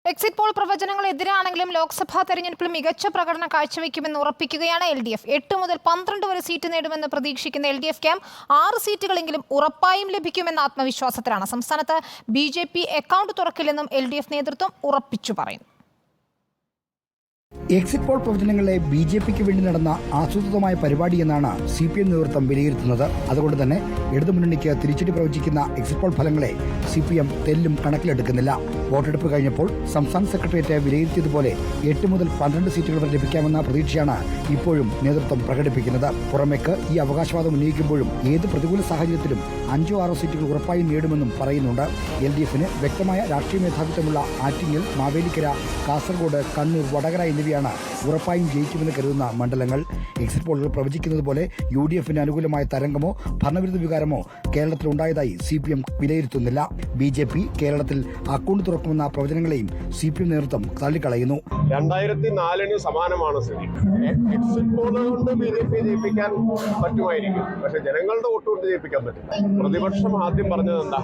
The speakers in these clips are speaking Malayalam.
എക്സിറ്റ് പോൾ പ്രവചനങ്ങൾ എതിരാണെങ്കിലും ലോക്സഭാ തെരഞ്ഞെടുപ്പിൽ മികച്ച പ്രകടനം കാഴ്ചവെക്കുമെന്ന് ഉറപ്പിക്കുകയാണ് LDF. 8 മുതൽ 12 വരെ സീറ്റ് നേടുമെന്ന് പ്രതീക്ഷിക്കുന്ന LDF ക്യാമ്പ് 6 സീറ്റുകളെങ്കിലും ഉറപ്പായും ലഭിക്കുമെന്ന ആത്മവിശ്വാസത്തിലാണ്. സംസ്ഥാനത്ത് BJP അക്കൗണ്ട് തുറക്കില്ലെന്നും LDF നേതൃത്വം ഉറപ്പിച്ചു പറയുന്നു. എക്സിറ്റ് പോൾ പ്രവചനങ്ങളെ BJPക്ക് വേണ്ടി നടന്ന ആസൂത്രിതമായ പരിപാടിയെന്നാണ് CPM നേതൃത്വം വിലയിരുത്തുന്നത്. അതുകൊണ്ട് തന്നെ ഇടതുമുന്നണിക്ക് തിരിച്ചടി പ്രവചിക്കുന്ന എക്സിറ്റ് പോൾ ഫലങ്ങളെ CPM തെല്ലും കണക്കിലെടുക്കുന്നില്ല. വോട്ടെടുപ്പ് കഴിഞ്ഞപ്പോൾ സംസ്ഥാന സെക്രട്ടേറിയറ്റ് വിലയിരുത്തിയതുപോലെ 8 മുതൽ 12 സീറ്റുകൾ വരെ ലഭിക്കാമെന്ന പ്രതീക്ഷയാണ് ഇപ്പോഴും നേതൃത്വം പ്രകടിപ്പിക്കുന്നത്. പുറമേക്ക് ഈ അവകാശവാദം ഉന്നയിക്കുമ്പോഴും ഏത് പ്രതികൂല സാഹചര്യത്തിലും 5-6 സീറ്റുകൾ ഉറപ്പായും നേടുമെന്നും പറയുന്നുണ്ട്. LDFന് വ്യക്തമായ രാഷ്ട്രീയ മേധാവിത്വമുള്ള ആറ്റിങ്ങൽ, മാവേലിക്കര, കാസർഗോഡ്, കണ്ണൂർ, വടകര എന്നിവയാണ് ഉറപ്പായും ജയിക്കുമെന്ന് കരുതുന്ന മണ്ഡലങ്ങൾ. എക്സിറ്റ് പോളുകൾ പ്രവചിക്കുന്നത് പോലെ UDFന് അനുകൂലമായ തരംഗമോ ഭരണവിരുദ്ധ വികാരമോ കേരളത്തിൽ ഉണ്ടായതായി CPM വിലയിരുത്തുന്നില്ല. BJP കേരളത്തിൽ അക്കൗണ്ട് തുറക്കുമെന്ന പ്രവചനങ്ങളെയും CPM നേതൃത്വം തള്ളിക്കളയുന്നു. 2004 സമാനമാണ് സ്ഥിതി. എക്സിറ്റ് പോളുകൾ കൊണ്ട് BJP ജയിപ്പിക്കാൻ പറ്റുമായിരിക്കും, പക്ഷെ ജനങ്ങളുടെ വോട്ട് കൊണ്ട് ജയിപ്പിക്കാൻ പറ്റില്ല. പ്രതിപക്ഷം ആദ്യം പറഞ്ഞത് എന്താ?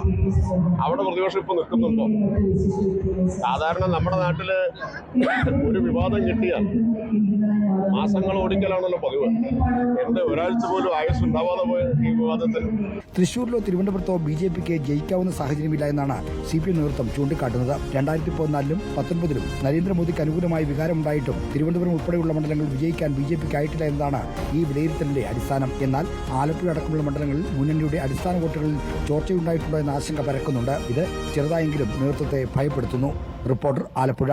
അവിടെ പ്രതിപക്ഷം ഇപ്പൊ നിൽക്കുന്നുണ്ടോ? സാധാരണ നമ്മുടെ നാട്ടില് ഒരു വിവാദം കിട്ടിയാൽ മാസങ്ങൾ ഓടിക്കലാണല്ലോ പതിവ്. ഒരാഴ്ച പോലും ആയുസ് ഉണ്ടാവാതെ പോയ ഈ വിവാദത്തിൽ തൃശൂരിലോ തിരുവനന്തപുരത്തോ BJPക്ക് ജയിക്കാവുന്ന സാഹചര്യമില്ല എന്നാണ് CPM നേതൃത്വം ചൂണ്ടിക്കാട്ടുന്നത്. 2014-ലും 19-ലും നരേന്ദ്രമോദിക്ക് അനുകൂലമായ വികാരമുണ്ടായിട്ടും തിരുവനന്തപുരം ഉൾപ്പെടെയുള്ള മണ്ഡലങ്ങൾ വിജയിക്കാൻ BJPക്ക് ആയിട്ടില്ല എന്നതാണ് ഈ വിലയിരുത്തലിന്റെ അടിസ്ഥാനം. എന്നാൽ ആലപ്പുഴ അടക്കമുള്ള മണ്ഡലങ്ങളിൽ മുന്നണിയുടെ അടിസ്ഥാന വോട്ടുകളിൽ ചോർച്ചയുണ്ടായിട്ടുണ്ടോ എന്ന ആശങ്ക പരക്കുന്നുണ്ട്. ഇത് ചെറുതായെങ്കിലും നേതൃത്വത്തെ ഭയപ്പെടുത്തുന്നു. റിപ്പോർട്ടർ, ആലപ്പുഴ.